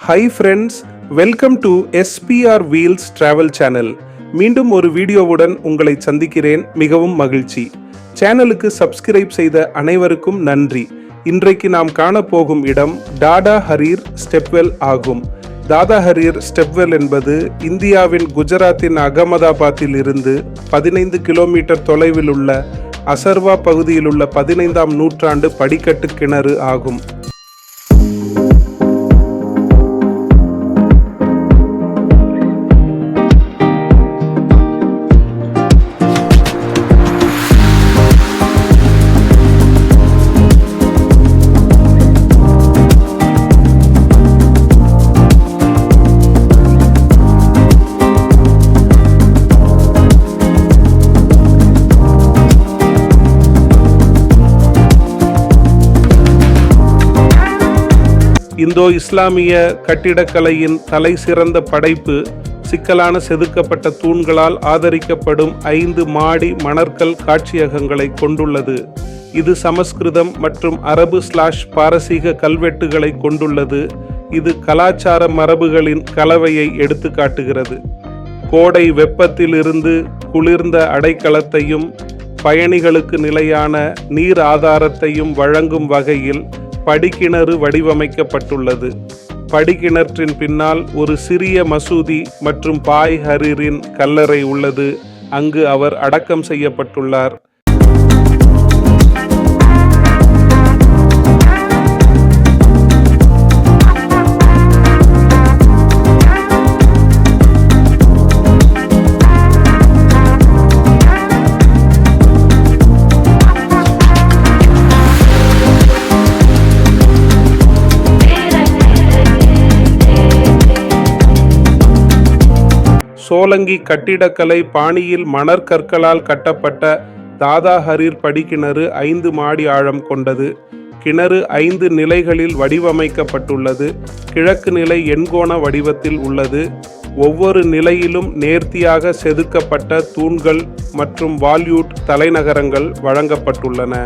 Hi friends, welcome to SPR wheels travel channel. மீண்டும் ஒரு வீடியோவுடன் உங்களை சந்திக்கிறேன். மிகவும் மகிழ்ச்சி. சேனலுக்கு சப்ஸ்கிரைப் செய்த அனைவருக்கும் நன்றி. இன்றைக்கு நாம் காணப்போகும் இடம் தாதா ஹரீர் ஸ்டெப்வெல் ஆகும். தாதா ஹரீர் ஸ்டெப்வெல் என்பது இந்தியாவின் குஜராத்தின் அகமதாபாத்தில் இருந்து 15 கிலோமீட்டர் தொலைவில் உள்ள அசர்வா பகுதியில் உள்ள 15ஆம் நூற்றாண்டு படிக்கட்டு கிணறு ஆகும். இந்தோ இஸ்லாமிய கட்டிடக்கலையின் தலை சிறந்த படைப்பு சிக்கலான செதுக்கப்பட்ட தூண்களால் ஆதரிக்கப்படும் 5 மாடி மணற்கல் காட்சியகங்களை கொண்டுள்ளது. இது சமஸ்கிருதம் மற்றும் அரபு/பாரசீக கல்வெட்டுகளை கொண்டுள்ளது. இது கலாச்சார மரபுகளின் கலவையை எடுத்து காட்டுகிறது. கோடை வெப்பத்தில் இருந்து குளிர்ந்த அடைக்கலத்தையும் பயணிகளுக்கு நிலையான நீர் ஆதாரத்தையும் வழங்கும் வகையில் படிக்கிணறு வடிவமைக்கப்பட்டுள்ளது. படிக்கிணற்றின் பின்னால் ஒரு சிறிய மசூதி மற்றும் பாய் ஹரீரின் கல்லறை உள்ளது. அங்கு அவர் அடக்கம் செய்யப்பட்டுள்ளார். சோலங்கி கட்டிடக்கலை பாணியில் மணற்கற்களால் கட்டப்பட்ட தாதா ஹரீர் படிக்கிணறு 5 மாடி ஆழம் கொண்டது. கிணறு 5 நிலைகளில் வடிவமைக்கப்பட்டுள்ளது. கிழக்கு நிலை எண்கோண வடிவத்தில் உள்ளது. ஒவ்வொரு நிலையிலும் நேர்த்தியாக செதுக்கப்பட்ட தூண்கள் மற்றும் வால்யூட் தலைநகரங்கள் வழங்கப்பட்டுள்ளன.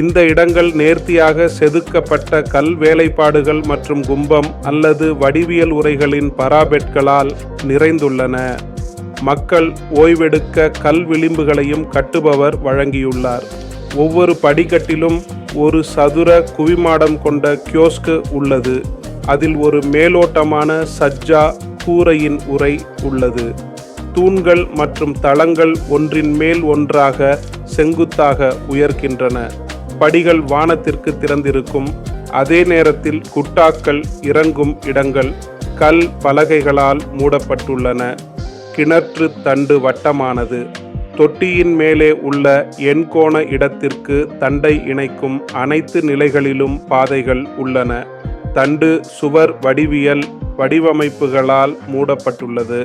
இந்த இடங்கள் நேர்த்தியாக செதுக்கப்பட்ட கல் வேலைப்பாடுகள் மற்றும் கும்பம் அல்லது வடிவியல் உரைகளின் பராபெட்களால் நிறைந்துள்ளன. மக்கள் ஓய்வெடுக்க கல் விளிம்புகளையும் கட்டுபவர் வழங்கியுள்ளார். ஒவ்வொரு படிக்கட்டிலும் ஒரு சதுர குவிமாடம் கொண்ட கியோஸ்க் உள்ளது. அதில் ஒரு மேலோட்டமான சஜ்ஜா கூரையின் உரை உள்ளது. தூண்கள் மற்றும் தளங்கள் ஒன்றின் மேல் ஒன்றாக செங்குத்தாக உயர்கின்றன. படிகள் வானத்திற்கு திறந்திருக்கும். அதே நேரத்தில் குட்டாக்கள் இறங்கும் இடங்கள் கல் பலகைகளால் மூடப்பட்டுள்ளன. கிணற்று தண்டு வட்டமானது. தொட்டியின் மேலே உள்ள எண்கோண இடத்திற்கு தண்டை இணைக்கும் அனைத்து நிலைகளிலும் பாதைகள் உள்ளன. தண்டு சுவர் வடிவியல் வடிவமைப்புகளால் மூடப்பட்டுள்ளது.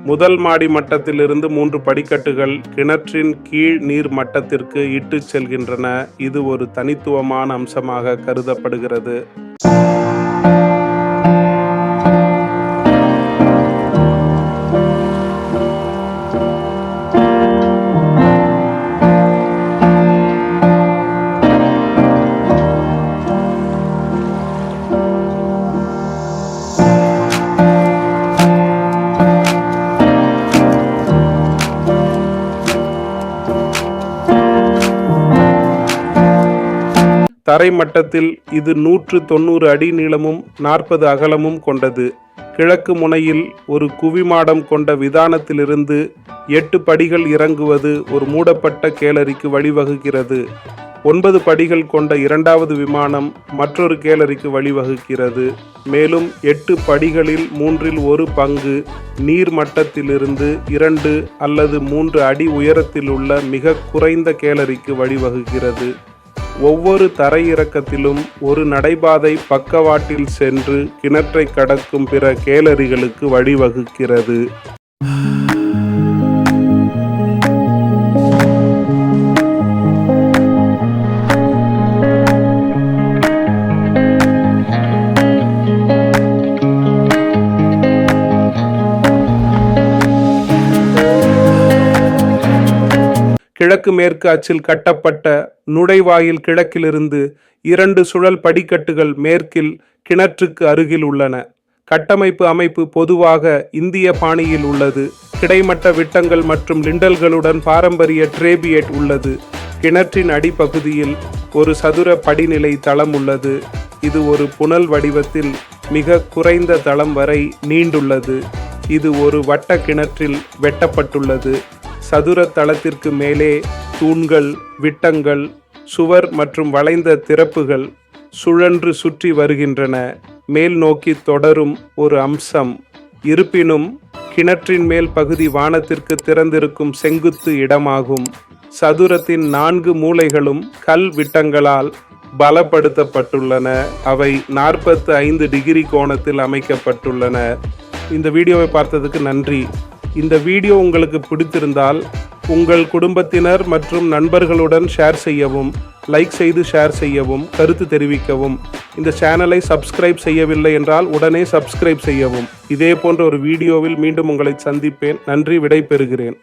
முதல் மாடி மட்டத்திலிருந்து 3 படிக்கட்டுகள் கிணற்றின் கீழ் நீர் மட்டத்திற்கு இட்டுச் செல்கின்றன. இது ஒரு தனித்துவமான அம்சமாக கருதப்படுகிறது. தரை மட்டத்தில் இது 190 அடி நீளமும் 40 அகலமும் கொண்டது. கிழக்கு முனையில் ஒரு குவிமாடம் கொண்ட விதானத்திலிருந்து 8 படிகள் இறங்குவது ஒரு மூடப்பட்ட கேலரிக்கு வழிவகுக்கிறது. 9 படிகள் கொண்ட 2வது விமானம் மற்றொரு கேலரிக்கு வழிவகுக்கிறது. மேலும் 8 படிகளில் 1/3 பங்கு நீர் மட்டத்திலிருந்து 2 அல்லது 3 அடி உயரத்தில் உள்ள மிக குறைந்த கேலரிக்கு வழிவகுக்கிறது. ஒவ்வொரு தரையிறக்கத்திலும் ஒரு நடைபாதை பக்கவாட்டில் சென்று கிணற்றை கடக்கும் பிற கேலரிகளுக்கு வழிவகுக்கிறது. கிழக்கு மேற்கு அச்சில் கட்டப்பட்ட நுழைவாயில் கிழக்கிலிருந்து 2 சுழல் படிக்கட்டுகள் மேற்கில் கிணற்றுக்கு அருகில் உள்ளன. கட்டமைப்பு அமைப்பு பொதுவாக இந்திய பாணியில் உள்ளது. கிடைமட்ட விட்டங்கள் மற்றும் லிண்டல்களுடன் பாரம்பரிய ட்ரேபியேட் உள்ளது. கிணற்றின் அடிப்பகுதியில் ஒரு சதுர படிநிலை தளம் உள்ளது. இது ஒரு புனல் வடிவத்தில் மிக குறைந்த தளம் வரை நீண்டுள்ளது. இது ஒரு வட்ட கிணற்றில் வெட்டப்பட்டுள்ளது. சதுர தளத்திற்கு மேலே தூண்கள், விட்டங்கள், சுவர் மற்றும் வளைந்த திறப்புகள் சுழன்று சுற்றி வருகின்றன. மேல் நோக்கி தொடரும் ஒரு அம்சம். இருப்பினும் கிணற்றின் மேல் பகுதி வானத்திற்கு திறந்திருக்கும் செங்குத்து இடமாகும். சதுரத்தின் 4 மூலைகளும் கல் விட்டங்களால் பலப்படுத்தப்பட்டுள்ளன. அவை 45 டிகிரி கோணத்தில் அமைக்கப்பட்டுள்ளன. இந்த வீடியோவை பார்த்ததுக்கு நன்றி. இந்த வீடியோ உங்களுக்கு பிடித்திருந்தால் உங்கள் குடும்பத்தினர் மற்றும் நண்பர்களுடன் ஷேர் செய்யவும், லைக் செய்து ஷேர் செய்யவும், கருத்து தெரிவிக்கவும். இந்த சேனலை சப்ஸ்கிரைப் செய்யவில்லை என்றால் உடனே சப்ஸ்கிரைப் செய்யவும். இதே போன்ற ஒரு வீடியோவில் மீண்டும் உங்களை சந்திப்பேன். நன்றி, விடை பெறுகிறேன்.